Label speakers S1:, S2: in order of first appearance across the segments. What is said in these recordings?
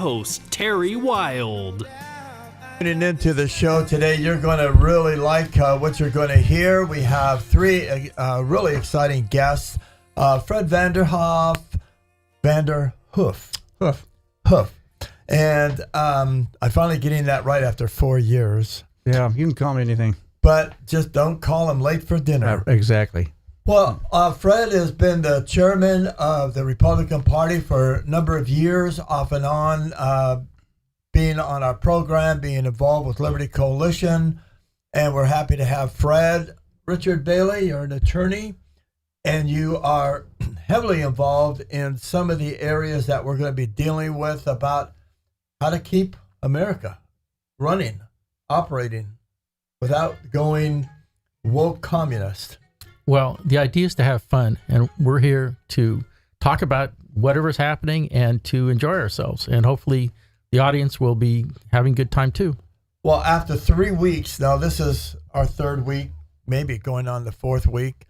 S1: host, Terry Wild.
S2: Tuning into the show today, you're going to really like what you're going to hear. We have three really exciting guests. Fred Vanderhoof. And I'm finally getting that right after 4 years.
S3: Yeah, you can call me anything.
S2: But just don't call him late for dinner.
S3: Exactly.
S2: Well, Fred has been the chairman of the Republican Party for a number of years, off and on, being on our program, being involved with Liberty Coalition, and we're happy to have Fred. Richard Bailey, you're an attorney, and you are heavily involved in some of the areas that we're going to be dealing with about how to keep America running, operating, without going woke communist.
S4: Well, the idea is to have fun, and we're here to talk about whatever's happening and to enjoy ourselves, and hopefully the audience will be having a good time too.
S2: Well, after 3 weeks, now this is our third week, maybe going on the fourth week,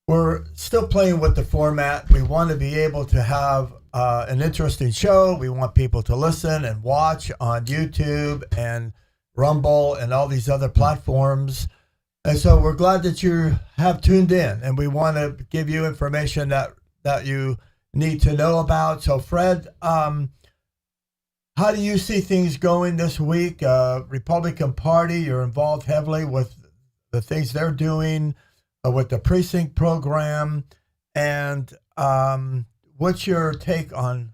S2: we're still playing with the format. We want to be able to have an interesting show. We want people to listen and watch on YouTube and Rumble and all these other platforms. And so we're glad that you have tuned in, and we want to give you information that you need to know about. So, Fred, how do you see things going this week? Republican Party, you're involved heavily with the things they're doing with the precinct program. And what's your take on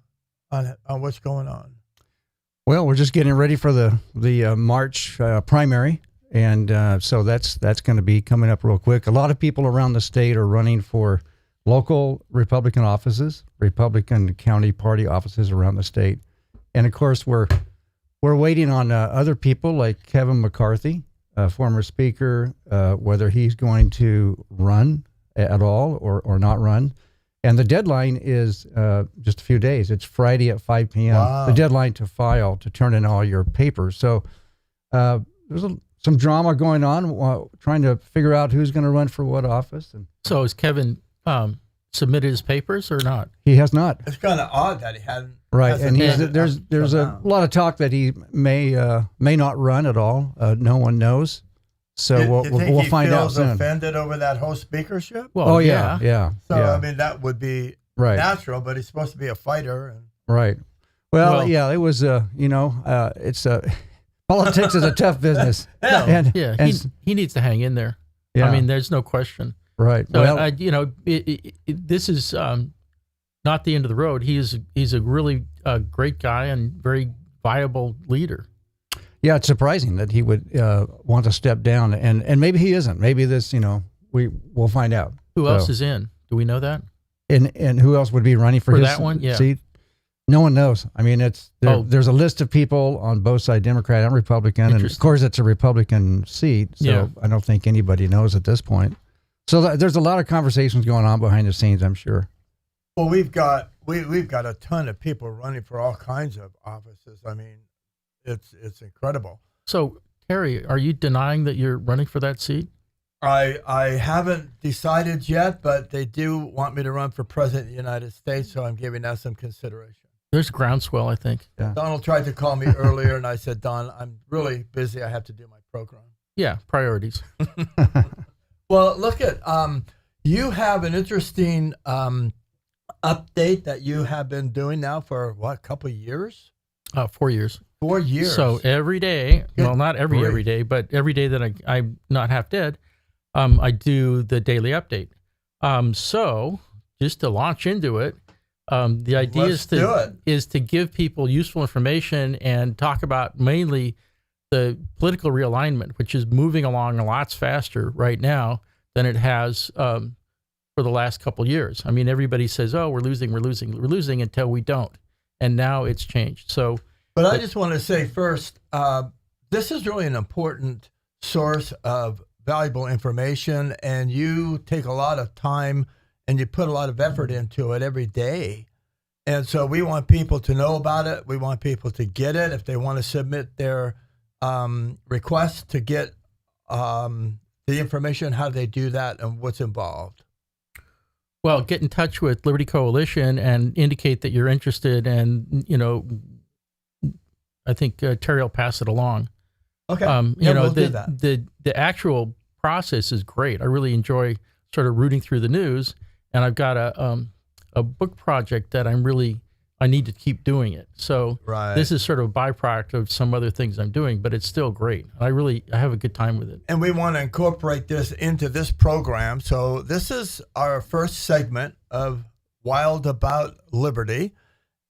S2: what's going on?
S3: Well, we're just getting ready for the March primary. And so that's going to be coming up real quick. A lot of people around the state are running for local Republican offices, Republican county party offices around the state. And of course, we're waiting on other people like Kevin McCarthy, former speaker, whether he's going to run at all or not run. And the deadline is just a few days. It's Friday at 5 p.m.
S2: Wow.
S3: The deadline to file, to turn in all your papers. So there's some drama going on, trying to figure out who's going to run for what office. And
S4: So has Kevin submitted his papers or not?
S3: he has not.
S2: It's kind of odd that he hadn't.
S3: Right,
S2: hasn't
S3: and
S2: done it
S3: there's
S2: up
S3: a
S2: till now.
S3: lot of talk that he may not run at all. No one knows. So
S2: You
S3: we'll
S2: think he
S3: find out
S2: feels
S3: soon.
S2: offended over that whole speakership?
S4: Well,
S3: Oh yeah.
S2: So,
S3: yeah.
S2: I mean, that would be
S3: Right.
S2: natural, but he's supposed to be a fighter. And
S3: Right. Well,
S4: Well-
S3: yeah, it was. It's politics is a tough business.
S2: No.
S3: And,
S4: Yeah,
S3: and-
S4: he needs to hang in there.
S3: yeah,
S4: I mean, there's no question.
S3: right.
S4: So,
S3: Well,
S4: this is not the end of the road. He's a really great guy and very viable leader.
S3: yeah, it's surprising that he would want to step down, and maybe he isn't. Maybe this, we'll find out.
S4: Who
S3: So-
S4: else is in? Do we know that?
S3: And who else would be running for
S4: For
S3: his
S4: that one? Yeah.
S3: seat? No one knows. I mean,
S4: Oh.
S3: there's a list of people on both sides, Democrat and Republican, and of
S4: Interesting.
S3: course it's a Republican seat, so
S4: Yeah.
S3: I don't think anybody knows at this point. So there's a lot of conversations going on behind the scenes, I'm sure.
S2: Well, we've got a ton of people running for all kinds of offices. I mean, it's incredible.
S4: So, Terry, are you denying that you're running for that seat?
S2: I haven't decided yet, but they do want me to run for president of the United States, so I'm giving that some consideration.
S4: There's groundswell, I think.
S2: Donald tried to call me earlier, and I said, Don, I'm really busy. I have to do my program.
S4: Yeah, priorities.
S2: Well, look at you have an interesting update that you have been doing now for a couple of years?
S4: 4 years.
S2: 4 years.
S4: So every day, well, not every
S2: grief.
S4: day, but every day that I'm not half dead, I do the daily update. So just to launch into it, the idea
S2: Let's do it.
S4: is to give people useful information and talk about mainly the political realignment, which is moving along a lot faster right now than it has for the last couple of years. I mean, everybody says, "Oh, we're losing," until we don't, and now it's changed. So,
S2: But I just want to say first, this is really an important source of valuable information, and you take a lot of time and you put a lot of effort into it every day. And so we want people to know about it. We want people to get it. If they want to submit their request to get the information, how do they do that and what's involved?
S4: well, get in touch with Liberty Coalition and indicate that you're interested, and I think Terry will pass it along.
S2: Okay.
S4: We'll
S2: do that.
S4: The actual process is great. I really enjoy sort of rooting through the news, and I've got a book project that I need to keep doing it. So
S2: Right.
S4: this is sort of a byproduct of some other things I'm doing, but it's still great. I have a good time with it.
S2: And we want to incorporate this into this program. So this is our first segment of Wild About Liberty.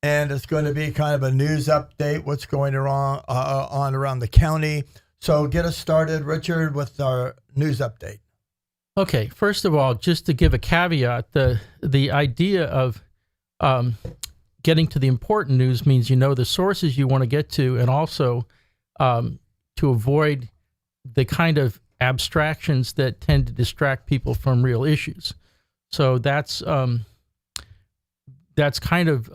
S2: And it's going to be kind of a news update, what's going on around the county. So get us started, Richard, with our news update.
S4: Okay, first of all, just to give a caveat, the idea of getting to the important news means you know the sources you want to get to, and also to avoid the kind of abstractions that tend to distract people from real issues. So that's kind of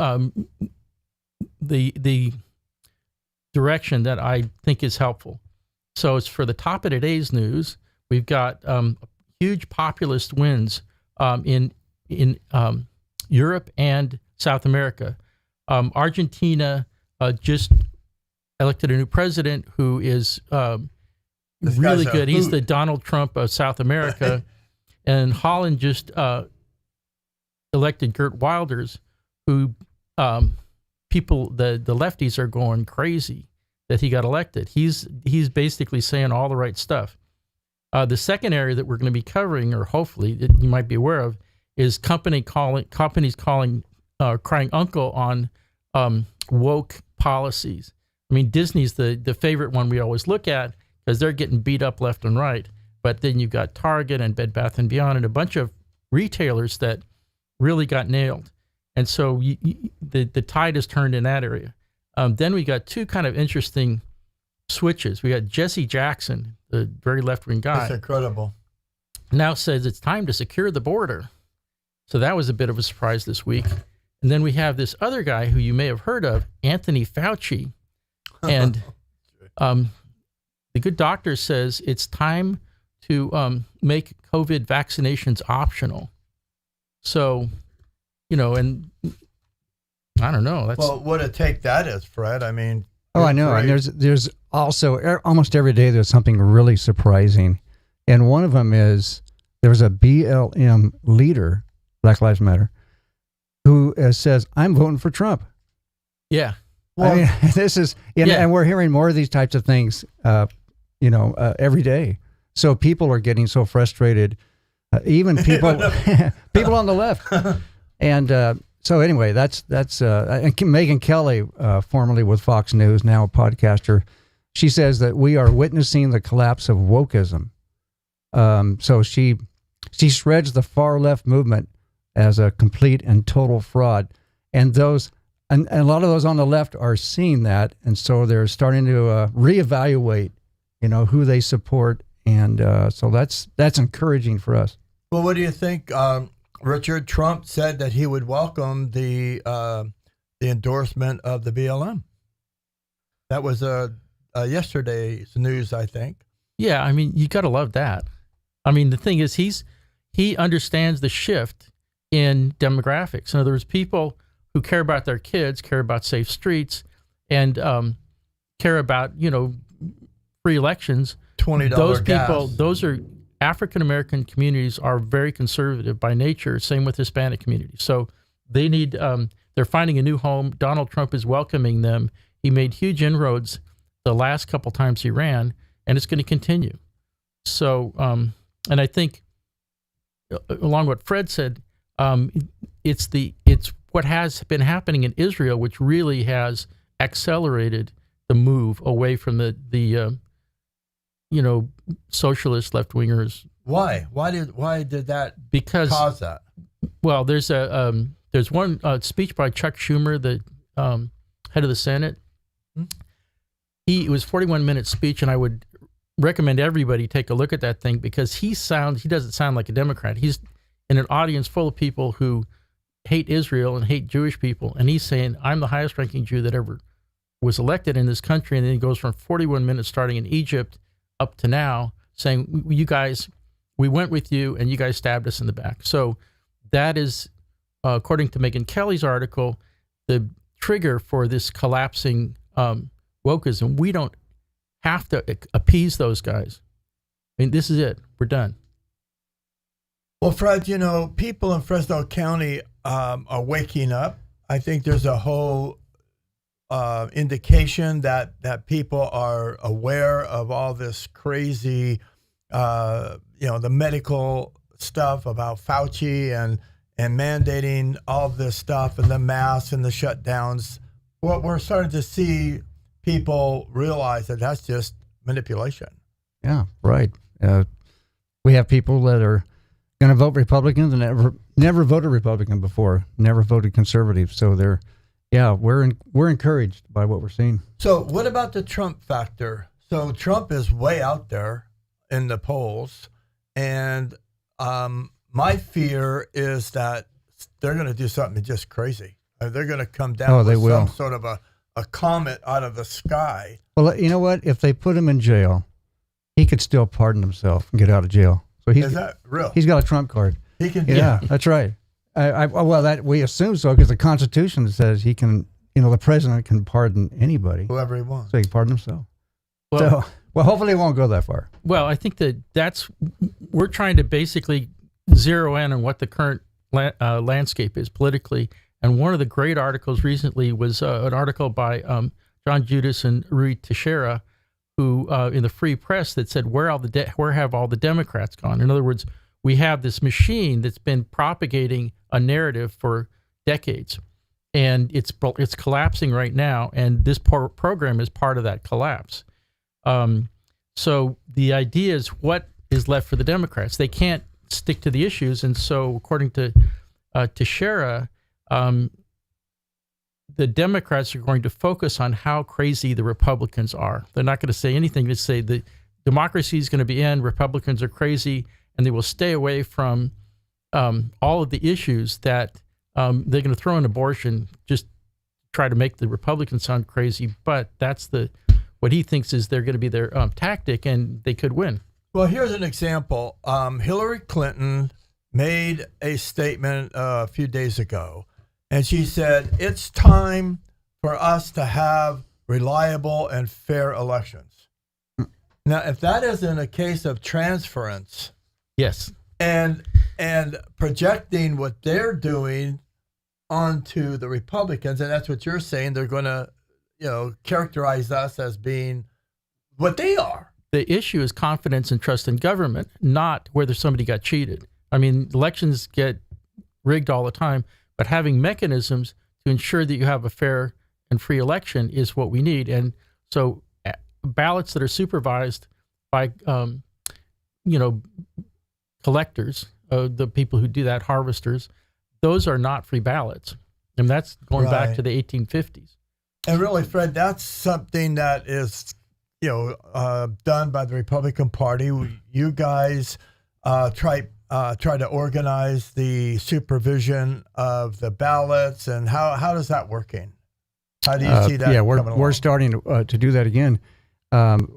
S4: the direction that I think is helpful. So it's for the top of today's news. We've got huge populist wins in Europe and South America. Argentina just elected a new president who is really good. He's the Donald Trump of South America. And Holland just elected Geert Wilders, who people, the lefties are going crazy that he got elected. He's basically saying all the right stuff. The second area that we're going to be covering, or hopefully that you might be aware of, is companies crying uncle on woke policies. I mean, Disney's the favorite one we always look at because they're getting beat up left and right. But then you've got Target and Bed Bath & Beyond and a bunch of retailers that really got nailed. And so the tide has turned in that area. Then we got two kind of interesting switches. We got Jesse Jackson, the very left-wing guy.
S2: That's incredible.
S4: Now says it's time to secure the border. So that was a bit of a surprise this week. And then we have this other guy who you may have heard of, Anthony Fauci. And the good doctor says it's time to make COVID vaccinations optional. So, and I don't know.
S2: Well, what a take that is, Fred. I mean.
S3: Oh, I know.
S2: Great.
S3: And there's also almost every day there's something really surprising. And one of them is there was a BLM leader, Black Lives Matter, who says, I'm voting for Trump.
S4: Yeah.
S3: Well, I mean, this is, and we're hearing more of these types of things, every day. So people are getting so frustrated, even people, people on the left. And so anyway, that's and Megyn Kelly, formerly with Fox News, now a podcaster, she says that we are witnessing the collapse of wokeism. So she shreds the far left movement as a complete and total fraud, and a lot of those on the left are seeing that, and so they're starting to reevaluate, who they support, and so that's encouraging for us.
S2: Well, what do you think? Richard, Trump said that he would welcome the endorsement of the BLM. That was yesterday's news, I think.
S4: Yeah, I mean, you got to love that. I mean, the thing is, he understands the shift in demographics. In other words, people who care about their kids, care about safe streets, and care about free elections.
S2: $20
S4: Those
S2: gas.
S4: people, those are African American communities are very conservative by nature. Same with Hispanic communities. So they need. They're finding a new home. Donald Trump is welcoming them. He made huge inroads the last couple times he ran, and it's going to continue. So, and I think, along what Fred said, it's what has been happening in Israel, which really has accelerated the move away from the socialist left-wingers.
S2: Why? Why did that cause that?
S4: Well, there's one speech by Chuck Schumer, the head of the Senate. It was a 41-minute speech, and I would recommend everybody take a look at that thing because he doesn't sound like a Democrat. He's in an audience full of people who hate Israel and hate Jewish people, and he's saying, I'm the highest-ranking Jew that ever was elected in this country, and then he goes from 41 minutes starting in Egypt up to now, saying, you guys, we went with you, and you guys stabbed us in the back. So that is, according to Megyn Kelly's article, the trigger for this collapsing wokeism. We don't have to appease those guys. I mean, this is it. We're done.
S2: Well, Fred, you know, people in Fresno County are waking up. I think there's a whole indication that people are aware of all this crazy, the medical stuff about Fauci and mandating all of this stuff and the masks and the shutdowns. What we're starting to see people realize that that's just manipulation.
S3: Yeah, right. We have people that are going to vote Republicans and never voted Republican before, never voted conservative. So we're encouraged by what we're seeing.
S2: So what about the Trump factor? So Trump is way out there in the polls, and my fear is that they're going to do something just crazy. They're going to come down with some sort of a comet out of the sky.
S3: Well, you know what? If they put him in jail, he could still pardon himself and get out of jail. So
S2: is that real?
S3: He's got a trump card.
S2: He can.
S3: Yeah, that's right. That we assume so because the Constitution says he can. The president can pardon anybody,
S2: whoever he wants.
S3: So he can pardon himself. Well, hopefully it won't go that far.
S4: Well, I think we're trying to basically zero in on what the current landscape is politically. And one of the great articles recently was an article by John Judas and Rui Teixeira, who in the Free Press, that said, where have all the Democrats gone? In other words, we have this machine that's been propagating a narrative for decades, and it's collapsing right now. And this program is part of that collapse. So the idea is, what is left for the Democrats? They can't stick to the issues, and so according to Teixeira, the Democrats are going to focus on how crazy the Republicans are. They're not going to say anything to say the democracy is going to be in, Republicans are crazy, and they will stay away from all of the issues that they're going to throw in abortion, just try to make the Republicans sound crazy. But that's what he thinks is they're going to be their tactic, and they could win.
S2: Well, here's an example. Hillary Clinton made a statement a few days ago, and she said, it's time for us to have reliable and fair elections. Now, if that isn't a case of transference,
S4: yes,
S2: and projecting what they're doing onto the Republicans, and that's what you're saying, they're going to, characterize us as being what they are.
S4: The issue is confidence and trust in government, not whether somebody got cheated. I mean, elections get rigged all the time, but having mechanisms to ensure that you have a fair and free election is what we need. And so ballots that are supervised by, collectors, the people who do that, harvesters, those are not free ballots. And that's going back to the 1850s.
S2: And really, Fred, that's something that is, done by the Republican Party. You guys try to organize the supervision of the ballots, and how does that working? How do you see that?
S3: Yeah, we're starting to do that again.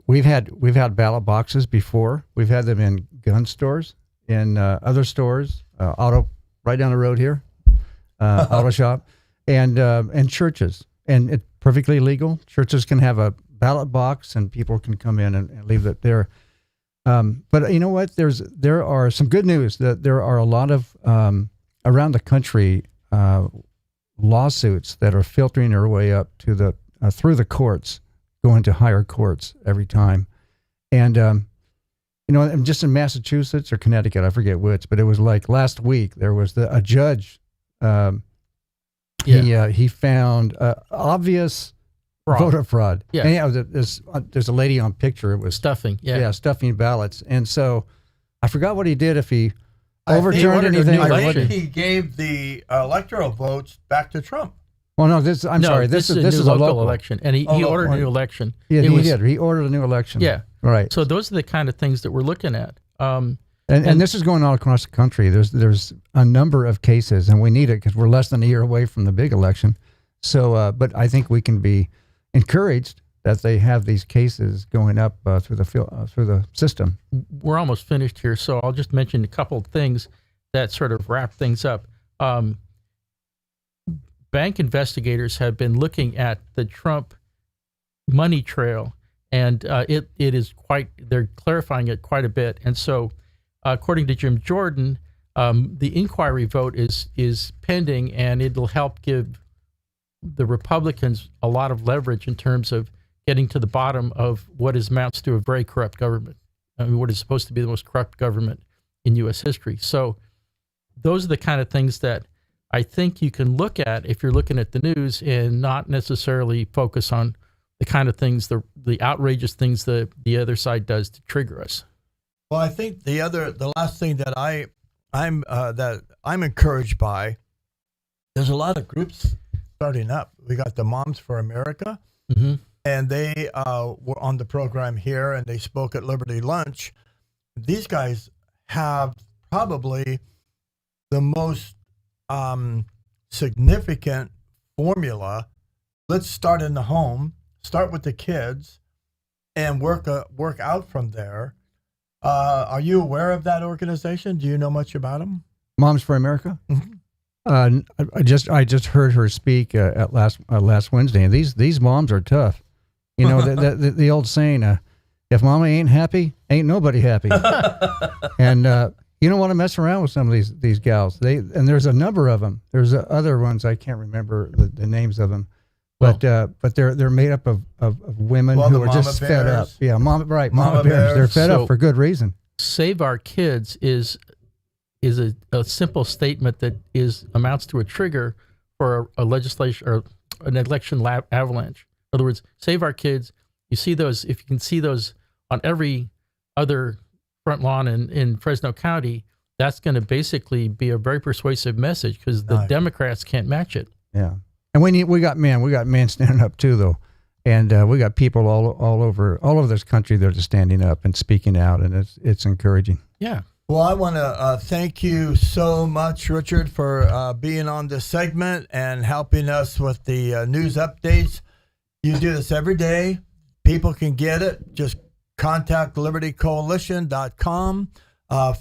S3: We've had ballot boxes before. We've had them in gun stores, in other stores, auto right down the road here, auto shop, and churches, and it's perfectly legal. Churches can have a ballot box, and people can come in and leave it there. But you know what? There are some good news that there are a lot of around the country lawsuits that are filtering their way up to the through the courts, going to higher courts every time. And just in Massachusetts or Connecticut, I forget which, but it was like last week there was a judge. He found obvious voter fraud. Yeah, and there's a lady on picture. It was
S4: stuffing.
S3: Stuffing ballots. And so I forgot what he did, if he overturned anything.
S2: He gave the electoral votes back to Trump.
S3: Well, no, this is a local
S4: election, and he ordered a new election.
S3: Yeah, he did. He ordered a new election.
S4: Yeah,
S3: right.
S4: So those are the kind of things that we're looking at.
S3: And this is going on across the country. There's a number of cases, and we need it because we're less than a year away from the big election. So, but I think we can be encouraged that they have these cases going up through the system.
S4: We're almost finished here, so I'll just mention a couple of things that sort of wrap things up. Bank investigators have been looking at the Trump money trail, and it is quite. They're clarifying it quite a bit, and so according to Jim Jordan, the inquiry vote is pending, and it'll help give the Republicans a lot of leverage in terms of getting to the bottom of what amounts to a very corrupt government. I mean, what is supposed to be the most corrupt government in U.S. history. So those are the kind of things that I think you can look at if you're looking at the news and not necessarily focus on the kind of things, the outrageous things the other side does to trigger us.
S2: Well, I think the last thing that I'm encouraged by, there's a lot of groups starting up. We got the Moms for America,
S4: Mm-hmm.
S2: and they were on the program here, and they spoke at Liberty Lunch. These guys have probably the most significant formula. Let's start in the home, start with the kids, and work out from there. Are you aware of that organization? Do you know much about them?
S3: Moms for America.
S2: Mhm.
S3: I just heard her speak at last Wednesday, and these moms are tough. You know the old saying, "If mama ain't happy, ain't nobody happy." And you don't want to mess around with some of these gals. And there's a number of them. There's other ones I can't remember the names of them, but they're made up of women who are just fed up. Yeah, mama bears. They're fed up for good reason.
S4: Save Our Kids is a simple statement that amounts to a trigger for a legislation or an election avalanche. In other words, Save Our Kids. You see those, if you can see those on every other front lawn in Fresno County, that's going to basically be a very persuasive message because the Democrats can't match it.
S3: Yeah, and we got men standing up too, though, and we got people all over this country that are standing up and speaking out, and it's encouraging.
S4: Yeah.
S2: Well, I want to thank you so much, Richard, for being on this segment and helping us with the news updates. You do this every day. People can get it. Just contact libertycoalition.com.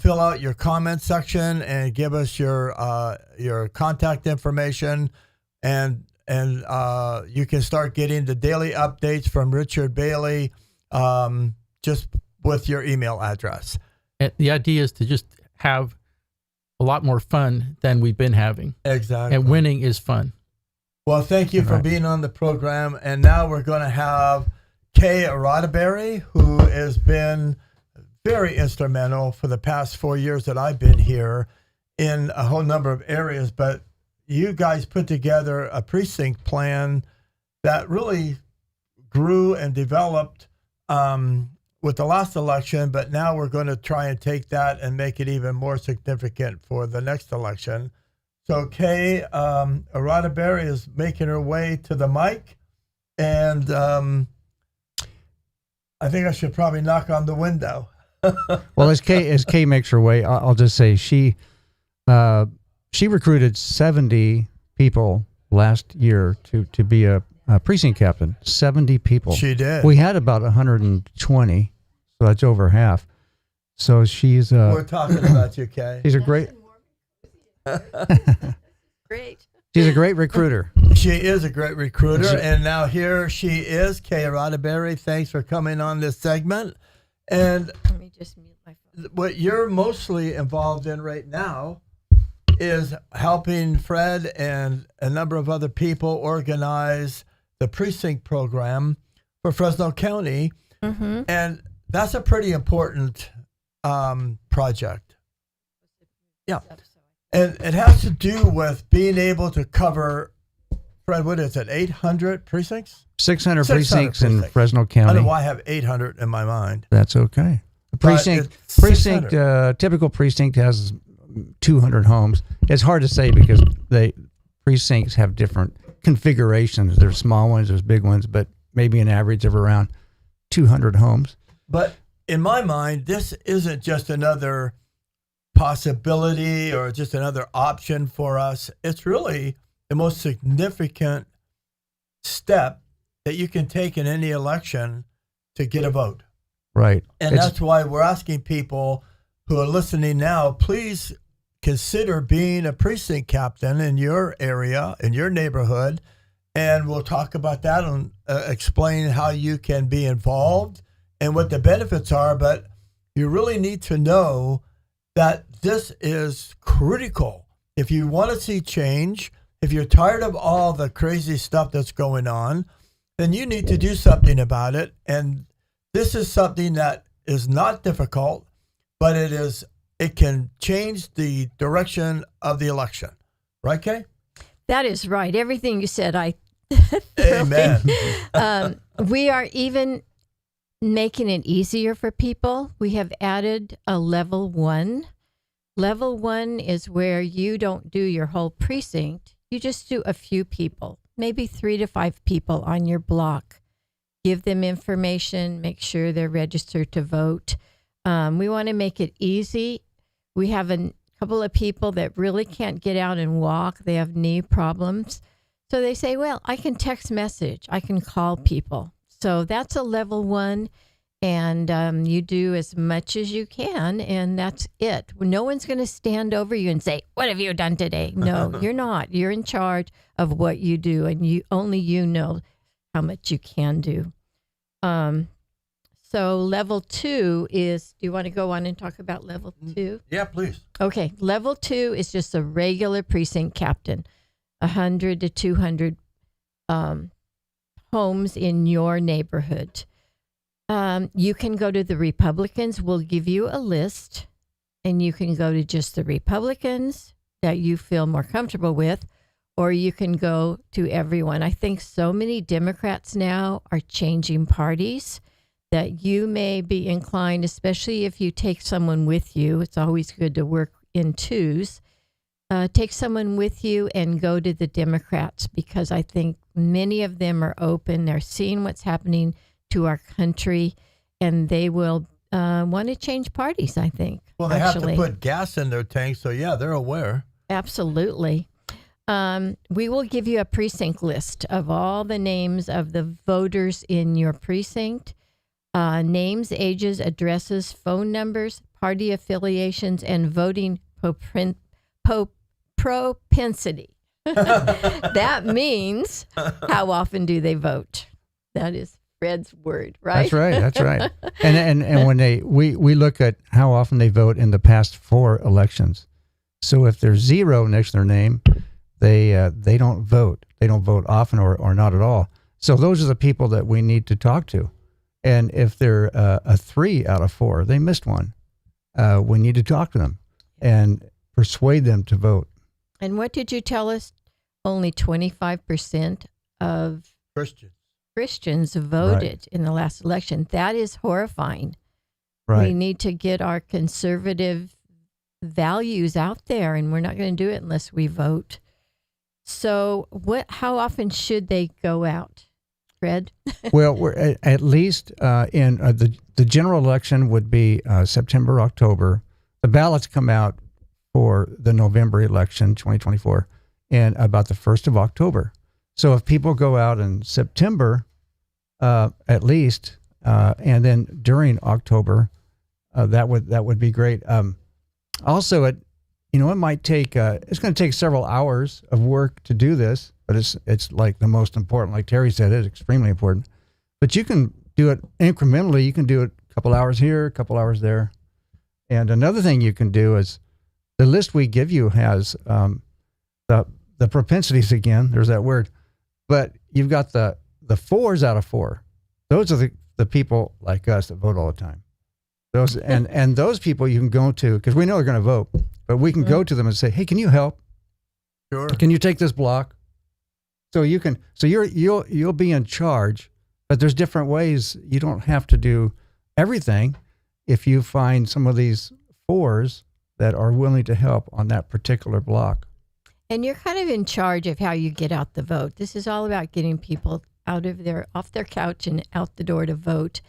S2: Fill out your comment section and give us your contact information, and you can start getting the daily updates from Richard Bailey just with your email address.
S4: And the idea is to just have a lot more fun than we've been having.
S2: Exactly.
S4: And winning is fun.
S2: Well, thank you for being on the program. And now we're going to have Kay Roddenberry, who has been very instrumental for the past 4 years that I've been here in a whole number of areas. But you guys put together a precinct plan that really grew and developed with the last election, but now we're going to try and take that and make it even more significant for the next election. So Kay Roddenberry is making her way to the mic, and I think I should probably knock on the window.
S3: Well, as Kay makes her way, I'll just say she recruited 70 people last year to be a precinct captain. 70 people.
S2: She did.
S3: We had about 120, so that's over half. So she's
S2: We're talking about you, Kay.
S3: she's a great
S5: Great.
S3: she's a great recruiter.
S2: She is a great recruiter, and now here she is, Kay Roddenberry. Thanks for coming on this segment. And
S5: Let me just mute my phone.
S2: what you're mostly involved in right now is helping Fred and a number of other people organize the precinct program for Fresno County.
S5: Mm-hmm.
S2: And that's a pretty important project. Yeah. And it has to do with being able to cover, Fred, what is it, 800 precincts?
S3: 600 precincts in
S2: precincts.
S3: Fresno
S2: I don't
S3: County.
S2: know why I have 800 in my mind.
S3: That's okay.
S2: But it's 600.
S3: Typical precinct has 200 homes. It's hard to say because precincts have different configurations. There's small ones, there's big ones, but maybe an average of around 200 homes.
S2: But in my mind, this isn't just another possibility or just another option for us. It's really the most significant step that you can take in any election to get a vote.
S3: Right.
S2: And that's why we're asking people who are listening now, please consider being a precinct captain in your area, in your neighborhood, and we'll talk about that and explain how you can be involved and what the benefits are. But you really need to know that this is critical. If you want to see change, if you're tired of all the crazy stuff that's going on, then you need to do something about it. And this is something that is not difficult, but it can change the direction of the election. Right, Kay?
S5: That is right. Everything you said, I
S2: Amen.
S5: we are even making it easier for people. We have added a level 1. Level 1 is where you don't do your whole precinct. You just do a few people, maybe 3 to 5 people on your block. Give them information, make sure they're registered to vote. We want to make it easy. We have a couple of people that really can't get out and walk. They have knee problems. So they say, well, I can text message. I can call people. So that's a level 1. And you do as much as you can, and that's it. No one's going to stand over you and say, what have you done today? No, you're not. You're in charge of what you do, and only you know how much you can do. So level 2 is, do you want to go on and talk about level 2?
S2: Yeah, please.
S5: Okay, level 2 is just a regular precinct captain, 100 to 200 homes in your neighborhood. You can go to the Republicans. We'll give you a list, and you can go to just the Republicans that you feel more comfortable with, or you can go to everyone. I think so many Democrats now are changing parties that you may be inclined, especially if you take someone with you. It's always good to work in twos. Take someone with you and go to the Democrats, because I think many of them are open. They're seeing what's happening to our country, and they will want to change parties, I think.
S2: Well, they have to put gas in their tank, so yeah, they're aware.
S5: Absolutely. We will give you a precinct list of all the names of the voters in your precinct, names, ages, addresses, phone numbers, party affiliations, and voting propensity. That means how often do they vote? That is Fred's word, right?
S3: That's right. And when we look at how often they vote in the past 4 elections. So if there's 0 next to their name, they don't vote. They don't vote often or not at all. So those are the people that we need to talk to. And if they're a 3 out of 4, they missed one. We need to talk to them and persuade them to vote.
S5: And what did you tell us? Only 25% of Christians voted in the last election. That is horrifying.
S3: Right.
S5: We need to get our conservative values out there, and we're not going to do it unless we vote. So how often should they go out, Fred?
S3: Well, we're at least in the general election would be September, October. The ballots come out for the November election, 2024, and about the 1st of October. So if people go out in September, at least, and then during October, that would be great. Also, it might take it's going to take several hours of work to do this, but it's like the most important. Like Terry said, it's extremely important. But you can do it incrementally. You can do it a couple hours here, a couple hours there. And another thing you can do is the list we give you has the propensities again. There's that word. But you've got the 4s out of 4. Those are the people like us that vote all the time. Those and those people you can go to, because we know they're going to vote, but we can go to them and say, hey, can you help?
S2: Sure.
S3: Can you take this block? So you'll be in charge, but there's different ways. You don't have to do everything. If you find some of these 4s that are willing to help on that particular block.
S5: And you're kind of in charge of how you get out the vote. This is all about getting people off their couch and out the door to vote.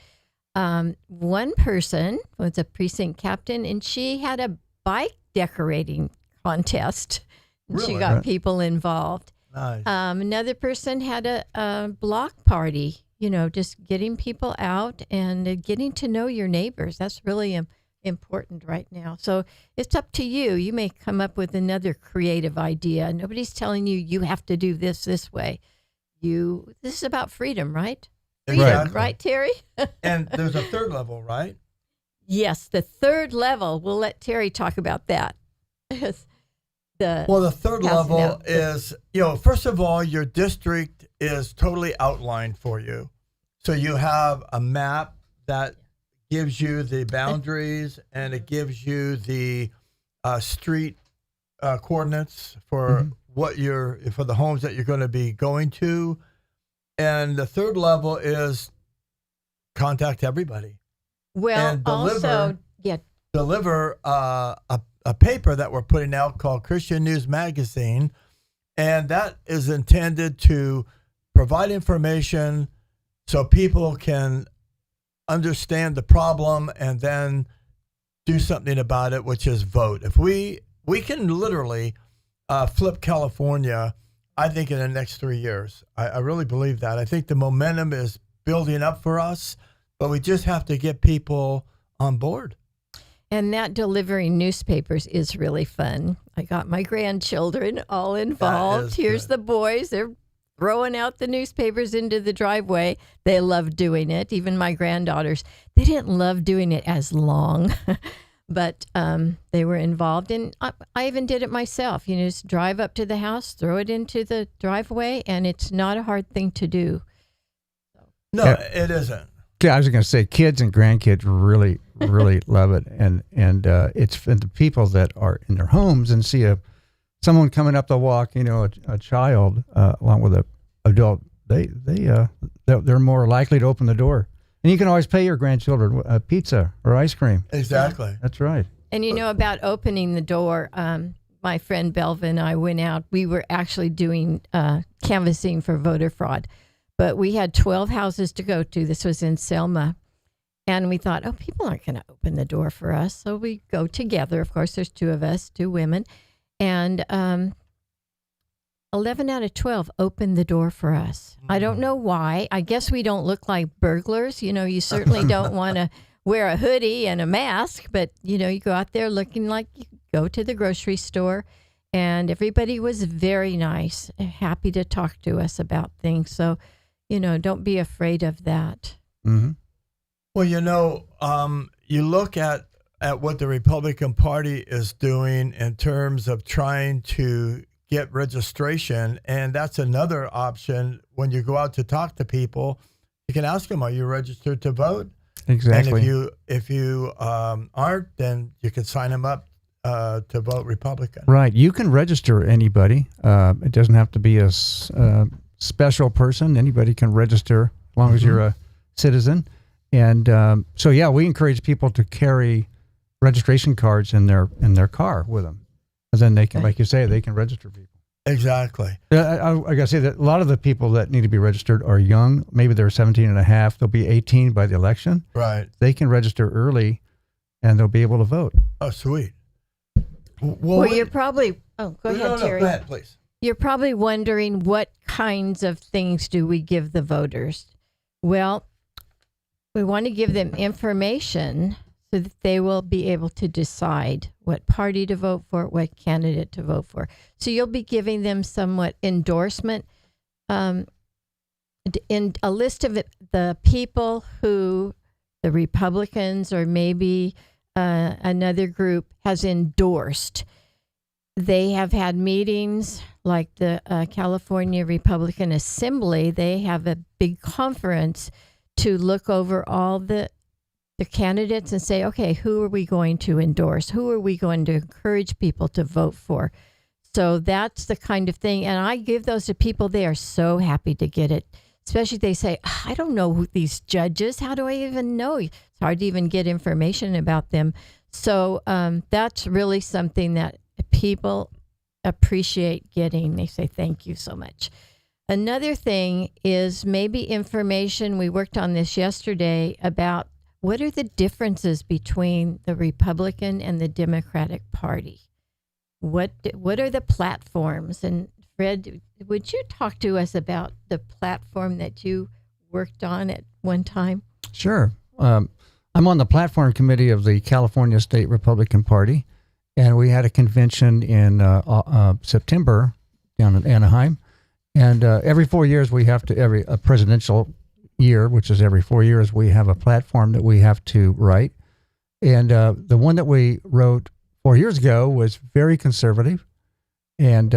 S5: One person was a precinct captain, and she had a bike decorating contest.
S2: Really?
S5: She got people involved.
S2: Nice.
S5: Another person had a block party, just getting people out and getting to know your neighbors. That's really important right now. So it's up to you. You may come up with another creative idea. Nobody's telling you have to do this way. this is about freedom, right?
S2: Exactly.
S5: Right, Terry?
S2: And there's a third level, right?
S5: Yes, the third level. We'll let Terry talk about that.
S2: Well, the third
S5: passing
S2: level
S5: out
S2: is, first of all, your district is totally outlined for you. So you have a map that gives you the boundaries and it gives you the street coordinates for for the homes that you're going to be going to. And the third level is contact everybody.
S5: Well,
S2: and
S5: also,
S2: deliver a paper that we're putting out called Christian News Magazine, and that is intended to provide information so people can understand the problem and then do something about it, which is vote. If we can literally flip California, I think in the next 3 years. I really believe that. I think the momentum is building up for us, but we just have to get people on board.
S5: and that delivering newspapers is really fun. I got my grandchildren all involved. Here's the boys. They're throwing out the newspapers into the driveway. They love doing it. Even my granddaughters, they didn't love doing it as long, but they were involved. And I even did it myself. You know, just drive up to the house, throw it into the driveway, and it's not a hard thing to do.
S2: No, it isn't.
S3: Yeah, I was going to say, kids and grandkids really, really love it, and it's for the people that are in their homes and see someone coming up the walk, you know, a child along with an adult. They're more likely to open the door, and you can always pay your grandchildren pizza or ice cream.
S2: Exactly.
S3: That's right.
S5: And you know about opening the door. My friend Belva and I went out. We were actually doing canvassing for voter fraud. But we had 12 houses to go to. This was in Selma. And we thought, oh, people aren't going to open the door for us. So we go together. Of course, there's two of us, two women. And 11 out of 12 opened the door for us. I don't know why. I guess we don't look like burglars. You know, you certainly don't want to wear a hoodie and a mask. But, you know, you go out there looking like you go to the grocery store. And everybody was very nice, happy to talk to us about things. So, you know, don't be afraid of that.
S3: Mm-hmm.
S2: Well, you know, you look at what the Republican Party is doing in terms of trying to get registration, and that's another option. When you go out to talk to people, you can ask them, "Are you registered to vote?"
S3: Exactly.
S2: And if you aren't, then you can sign them up to vote Republican.
S3: Right. You can register anybody. It doesn't have to be a special person. Anybody can register as long as you're a citizen. And so, yeah, we encourage people to carry registration cards in their car with them. And then they can, like you say, they can register people.
S2: Exactly.
S3: I got to say that a lot of the people that need to be registered are young. Maybe they're 17 and a half. They'll be 18 by the election.
S2: Right.
S3: They can register early and they'll be able to vote.
S2: Oh, sweet.
S5: Well, you're probably... Oh, go ahead, Terry.
S2: Go ahead, please.
S5: You're probably wondering what kinds of things do we give the voters? Well, we want to give them information so that they will be able to decide what party to vote for, what candidate to vote for. So you'll be giving them somewhat endorsement, in a list of the people who the Republicans or maybe another group has endorsed. They have had meetings like the California Republican Assembly. They have a big conference to look over all the candidates and say, okay, who are we going to endorse? Who are we going to encourage people to vote for? So that's the kind of thing. And I give those to people. They are so happy to get it. Especially they say, I don't know who these judges. How do I even know? It's hard to even get information about them. So that's really something that people appreciate getting. They say, thank you so much. Another thing is maybe information. We worked on this yesterday about what are the differences between the Republican and the Democratic Party? What are the platforms? And Fred, would you talk to us about the platform that you worked on at one time?
S3: Sure. I'm on the platform committee of the California State Republican Party, and we had a convention in September down in Anaheim. And every 4 years, we have to, a presidential year, which is every 4 years, we have a platform that we have to write. And the one that we wrote 4 years ago was very conservative. And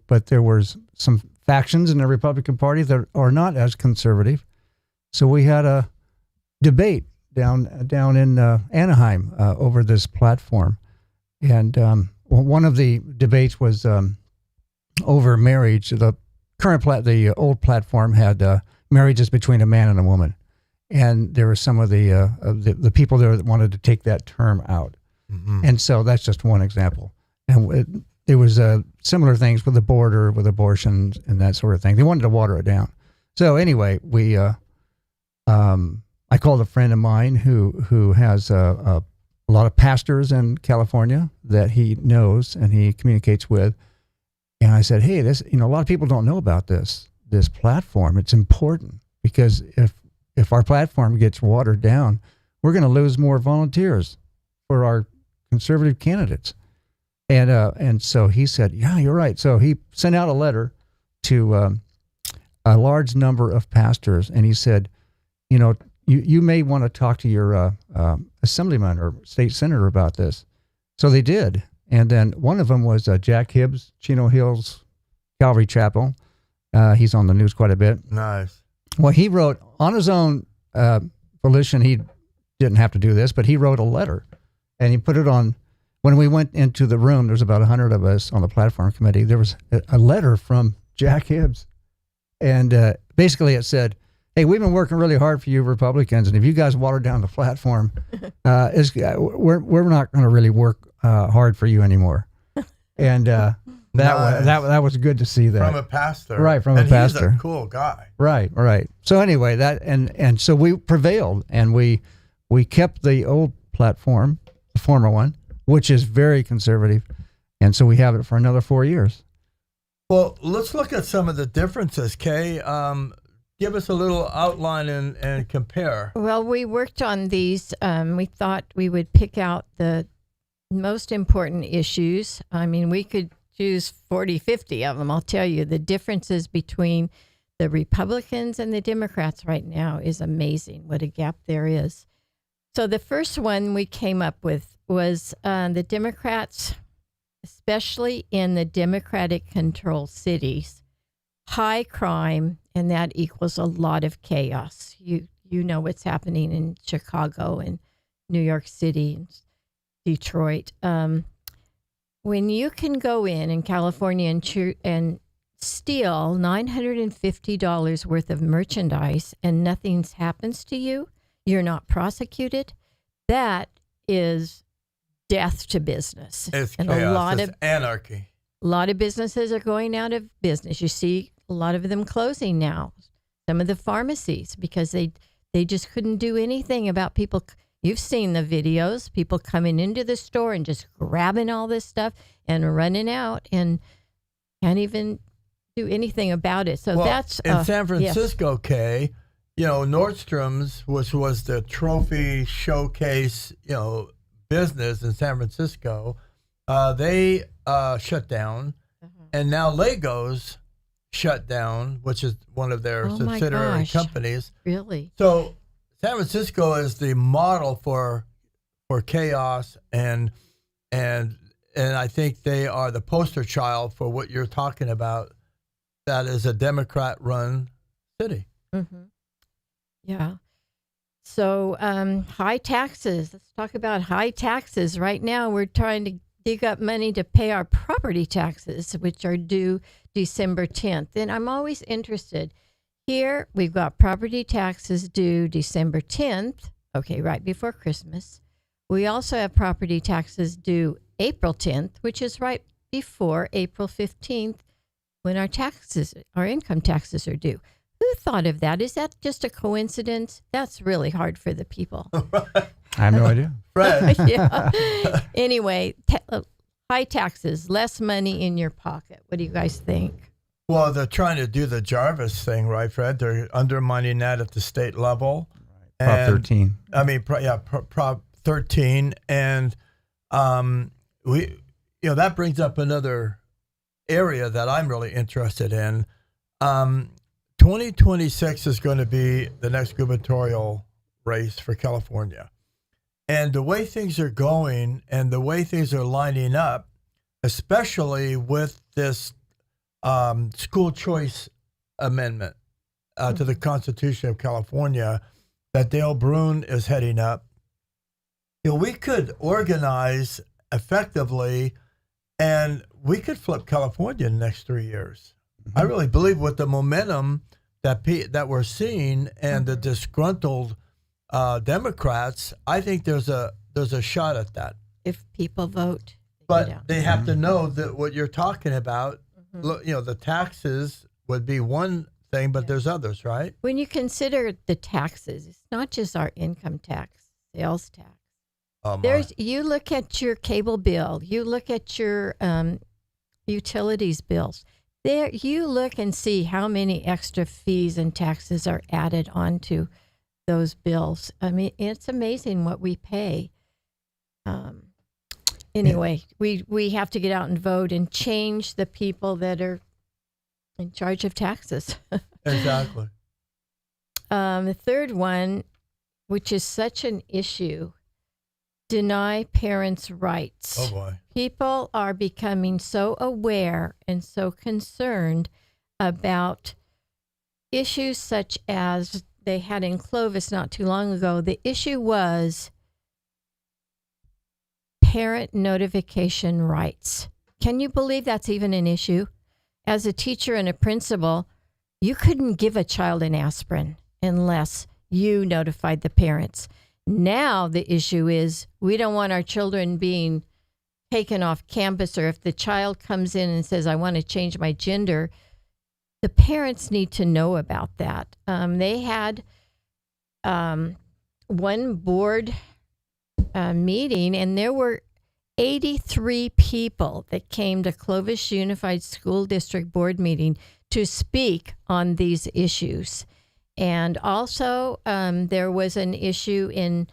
S3: but there was some factions in the Republican Party that are not as conservative. So we had a debate down in Anaheim over this platform. And one of the debates was over marriage. The old platform had marriages between a man and a woman. And there were some of the people there that wanted to take that term out. Mm-hmm. And so that's just one example. And there was similar things with the border, with abortions and that sort of thing. They wanted to water it down. So anyway, I called a friend of mine who has a lot of pastors in California that he knows and he communicates with. And I said, hey, a lot of people don't know about this platform. It's important because if our platform gets watered down, we're going to lose more volunteers for our conservative candidates. And so he said, yeah, you're right. So he sent out a letter to a large number of pastors, and he said, you may want to talk to your assemblyman or state senator about this. So they did. And then one of them was Jack Hibbs, Chino Hills Calvary Chapel. He's on the news quite a bit.
S2: Nice.
S3: Well, he wrote on his own volition. He didn't have to do this, but he wrote a letter, and he put it on. When we went into the room, there's about 100 of us on the platform committee. There was a letter from Jack Hibbs, and basically it said, hey, we've been working really hard for you Republicans, and if you guys water down the platform, we're not going to really work hard for you anymore. And that was good to see that.
S2: From a pastor.
S3: Right, from a pastor.
S2: He's a cool guy.
S3: Right. So anyway, and so we prevailed, and we kept the old platform, the former one, which is very conservative, and so we have it for another 4 years.
S2: Well, let's look at some of the differences, Kay. Give us a little outline and compare.
S5: Well, we worked on these. We thought we would pick out the most important issues. I mean, we could choose 40, 50 of them. I'll tell you, the differences between the Republicans and the Democrats right now is amazing, what a gap there is. So the first one we came up with was the Democrats, especially in the Democratic-controlled cities, high crime, and that equals a lot of chaos. You know what's happening in Chicago and New York City and Detroit. When you can go in California and steal $950 worth of merchandise and nothing happens to you, you're not prosecuted, that is death to business.
S2: It's
S5: and
S2: chaos. It's anarchy.
S5: A lot of businesses are going out of business. You see a lot of them closing now. Some of the pharmacies, because they just couldn't do anything about people. You've seen the videos, people coming into the store and just grabbing all this stuff and running out and can't even do anything about it. So that's
S2: in San Francisco, yes. Kay, Nordstrom's, which was the trophy showcase, business in San Francisco, they shut down, and now Legos shut down, which is one of their subsidiary companies.
S5: Really?
S2: So San Francisco is the model for chaos, and I think they are the poster child for what you're talking about. That is a Democrat-run city.
S5: Mm-hmm. Yeah. So high taxes. Let's talk about high taxes. Right now, we're trying to dig up money to pay our property taxes, which are due December 10th. And I'm always interested. Here, we've got property taxes due December 10th, right before Christmas. We also have property taxes due April 10th, which is right before April 15th, when our income taxes are due. Who thought of that? Is that just a coincidence? That's really hard for the people.
S3: I have no idea.
S2: Fred.
S5: Yeah. Anyway, high taxes, less money in your pocket. What do you guys think?
S2: Well, they're trying to do the Jarvis thing, right, Fred? They're undermining that at the state level.
S3: Prop 13.
S2: I mean, Prop 13. And that brings up another area that I'm really interested in. 2026 is going to be the next gubernatorial race for California. And the way things are going and the way things are lining up, especially with this school choice amendment to the Constitution of California that Dale Brune is heading up, we could organize effectively and we could flip California in the next 3 years. I really believe with the momentum that we're seeing and the disgruntled Democrats, I think there's a shot at that.
S5: If people vote.
S2: But they have to know that what you're talking about, the taxes would be one thing, but there's others, right?
S5: When you consider the taxes, it's not just our income tax, sales tax. You look at your cable bill, you look at your utilities bills. There, you look and see how many extra fees and taxes are added onto those bills. I mean, it's amazing what we pay. Anyway, we have to get out and vote and change the people that are in charge of taxes.
S2: Exactly.
S5: The third one, which is such an issue, deny parents' rights.
S2: Oh, boy.
S5: People are becoming so aware and so concerned about issues such as they had in Clovis not too long ago. The issue was parent notification rights. Can you believe that's even an issue? As a teacher and a principal, you couldn't give a child an aspirin unless you notified the parents. Now the issue is we don't want our children being taken off campus, or if the child comes in and says, I want to change my gender, the parents need to know about that. They had one board meeting, and there were 83 people that came to Clovis Unified School District board meeting to speak on these issues. And also, there was an issue in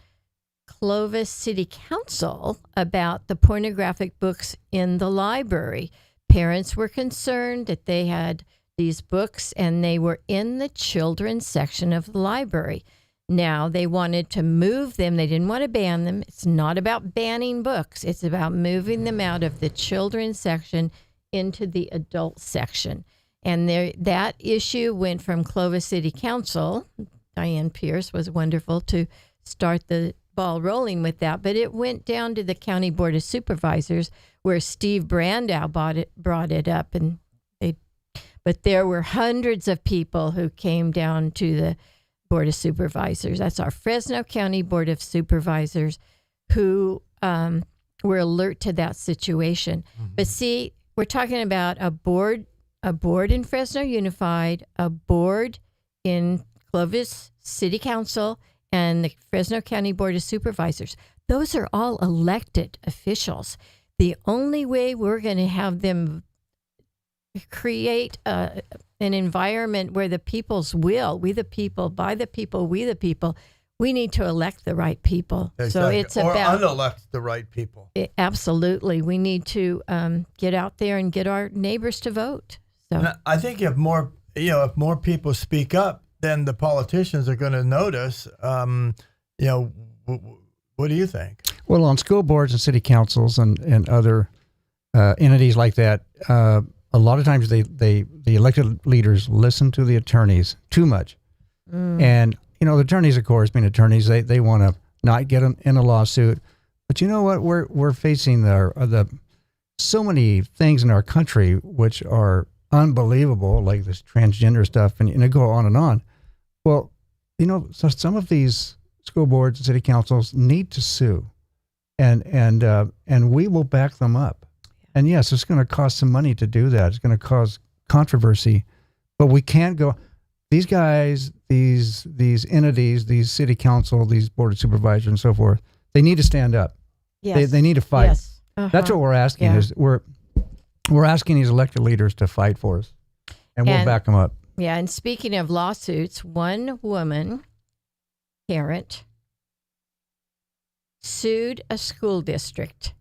S5: Clovis City Council about the pornographic books in the library. Parents were concerned that they had these books and they were in the children's section of the library. Now, they wanted to move them. They didn't want to ban them. It's not about banning books. It's about moving them out of the children's section into the adult section. And that issue went from Clovis City Council. Diane Pierce was wonderful to start the ball rolling with that. But it went down to the County Board of Supervisors, where Steve Brandow brought it up. But there were hundreds of people who came down to the Board of Supervisors. That's our Fresno County Board of Supervisors, who were alert to that situation. Mm-hmm. But see, we're talking about a board in Fresno Unified, a board in Clovis City Council, and the Fresno County Board of Supervisors. Those are all elected officials. The only way we're going to have them create an environment where the people's will, we the people, by the people, we the people, we need to elect the right people.
S2: Exactly.
S5: So it's
S2: or
S5: about
S2: unelect the right people.
S5: Absolutely. We need to get out there and get our neighbors to vote. So
S2: and I think if more people speak up, then the politicians are going to notice. What do you think?
S3: Well, on school boards and city councils and other entities like that, a lot of times the elected leaders listen to the attorneys too much. And, the attorneys, of course, being attorneys, they want to not get them in a lawsuit. But you know what? We're facing the so many things in our country which are unbelievable, like this transgender stuff, and it go on and on. Well, so some of these school boards and city councils need to sue, and we will back them up. And yes, it's going to cost some money to do that. It's going to cause controversy, but we can't go. These guys, these entities, these city council, these board of supervisors, and so forth, they need to stand up.
S5: yes.
S3: They need to fight.
S5: Yes. Uh-huh.
S3: That's what we're asking.
S5: Yeah.
S3: Is we're asking these elected leaders to fight for us, and we'll back them up.
S5: Yeah, and speaking of lawsuits, one woman, parent, sued a school district,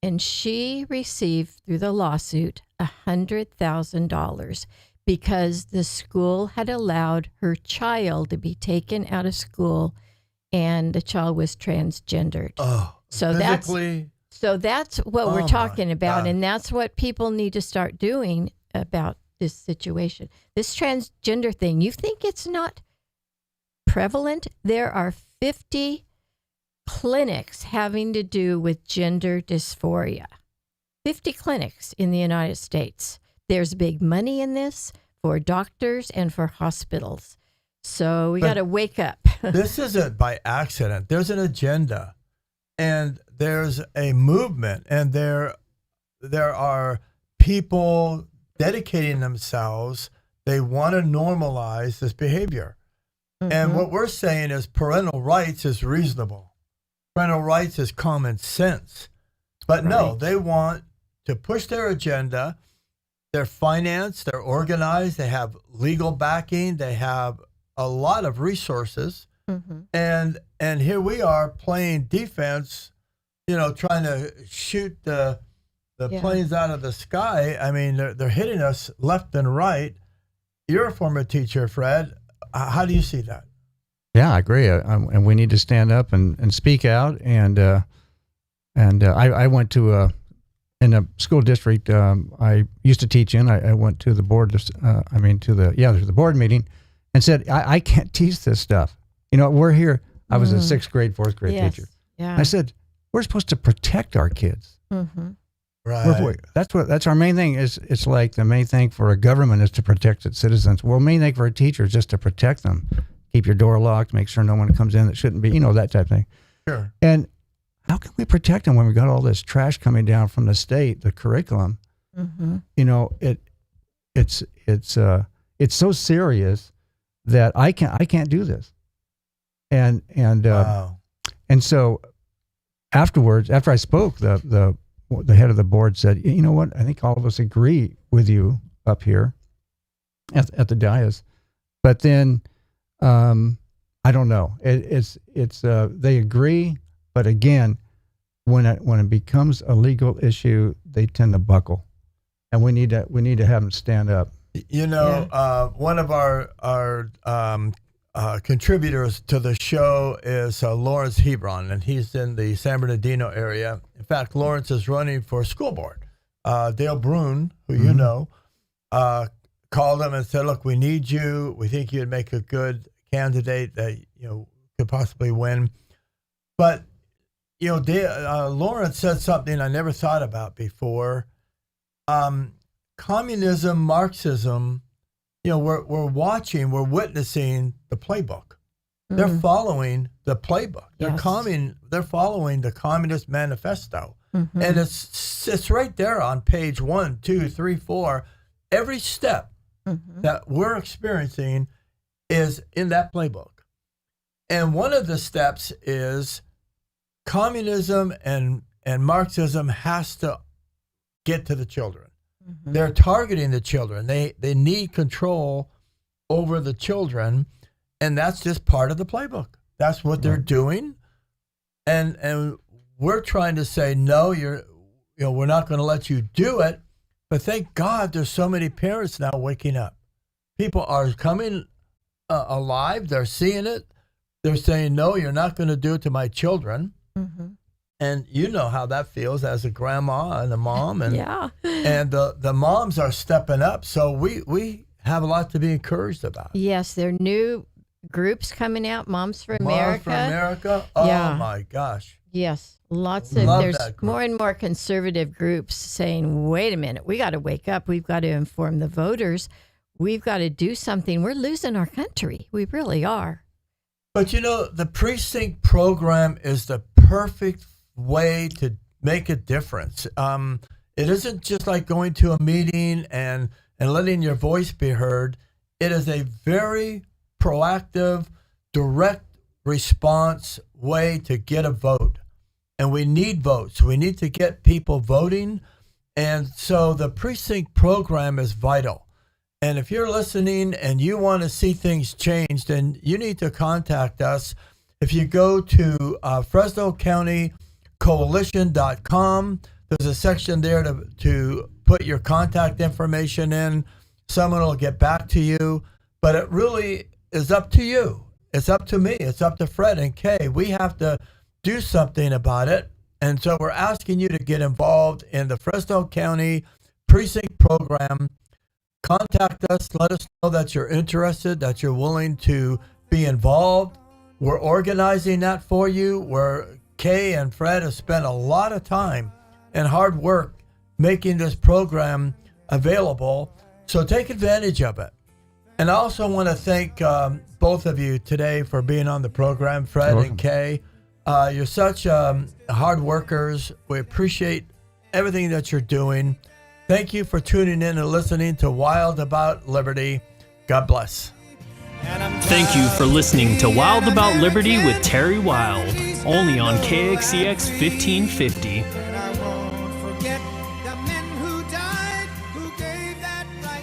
S5: and she received, through the lawsuit, $100,000 because the school had allowed her child to be taken out of school, and the child was transgendered.
S2: Oh,
S5: So
S2: physically.
S5: that's what
S2: Oh,
S5: we're
S2: my
S5: talking about,
S2: God.
S5: and that's what people need to start doing about this situation. This transgender thing, you think it's not prevalent? There are 50 clinics having to do with gender dysphoria. 50 clinics in the United States. There's big money in this for doctors and for hospitals. So we
S2: But-
S5: got to wake up.
S2: This isn't by accident. There's an agenda, and there's a movement, and there are people dedicating themselves. They want to normalize this behavior. And what we're saying is parental rights is reasonable. Parental rights is common sense. But no,
S5: Right.
S2: they want to push their agenda. They're financed, they're organized, they have legal backing, they have a lot of resources. And here we are playing defense, trying to shoot the
S5: Yeah.
S2: planes out of the sky. I mean, they're hitting us left and right. You're a former teacher, Fred. How do you see that?
S3: Yeah, I agree. And we need to stand up and speak out. And I went to in a school district I used to teach in. I went to the board. To the board meeting, and said I can't teach this stuff. We're here. I was a 6th grade, 4th grade
S5: Yes.
S3: teacher.
S5: Yeah.
S3: I said we're supposed to protect our kids.
S2: Right.
S3: That's our main thing. It's like the main thing for a government is to protect its citizens. Well, main thing for a teacher is just to protect them. Keep your door locked. Make sure no one comes in that shouldn't be. That type of thing.
S2: Sure.
S3: And how can we protect them when we got all this trash coming down from the state, the curriculum? It's so serious that I can't do this. And
S2: Wow.
S3: and so afterwards, after I spoke, the head of the board said, "You know what? I think all of us agree with you up here at the dais." But then I don't know. It's they agree, but again, when it becomes a legal issue, they tend to buckle, and we need to have them stand up.
S2: One of our contributors to the show is Lawrence Hebron, and he's in the San Bernardino area. In fact, Lawrence is running for school board. Dale Brune, who you know, called him and said, "Look, we need you. We think you'd make a good candidate that could possibly win." But Lawrence said something I never thought about before. Communism, Marxism. We're witnessing the playbook. They're following the playbook.
S5: Yes.
S2: They're following the Communist Manifesto. And it's right there on page 1, 2, 3, 4. Every step that we're experiencing is in that playbook. And one of the steps is communism and Marxism has to get to the children. They're targeting the children. They need control over the children, and that's just part of the playbook. That's what they're doing, and we're trying to say no. We're not going to let you do it. But thank God, there's so many parents now waking up. People are coming alive. They're seeing it. They're saying no. You're not going to do it to my children. And you know how that feels as a grandma and a mom, and and the moms are stepping up. So we have a lot to be encouraged about.
S5: Yes, there are new groups coming out. Moms for
S2: Moms
S5: America.
S2: for America. Oh
S5: Yeah.
S2: my gosh.
S5: Yes, lots of
S2: Love
S5: there's
S2: that group.
S5: more and more conservative groups saying, "Wait a minute, we got to wake up. We've got to inform the voters. We've got to do something. We're losing our country. We really are."
S2: But the precinct program is the perfect way to make a difference. It isn't just like going to a meeting and letting your voice be heard. It is a very proactive, direct response way to get a vote. And we need votes. We need to get people voting. And so the precinct program is vital. And if you're listening and you want to see things change, then you need to contact us. If you go to Fresno County Coalition.com, there's a section there to put your contact information in. Someone will get back to you, but it really is up to you. It's up to me. It's up to Fred and Kay. We have to do something about it. And so we're asking you to get involved in the Fresno County Precinct Program. Contact us. Let us know that you're interested, that you're willing to be involved. We're organizing that for you, where Kay and Fred have spent a lot of time and hard work making this program available. So take advantage of it. And I also want to thank both of you today for being on the program, Fred and Kay. You're such hard workers. We appreciate everything that you're doing. Thank you for tuning in and listening to Wild About Liberty. God bless.
S1: Thank you for listening to Wild About Liberty with Terry Wild, only on KXCX 1550.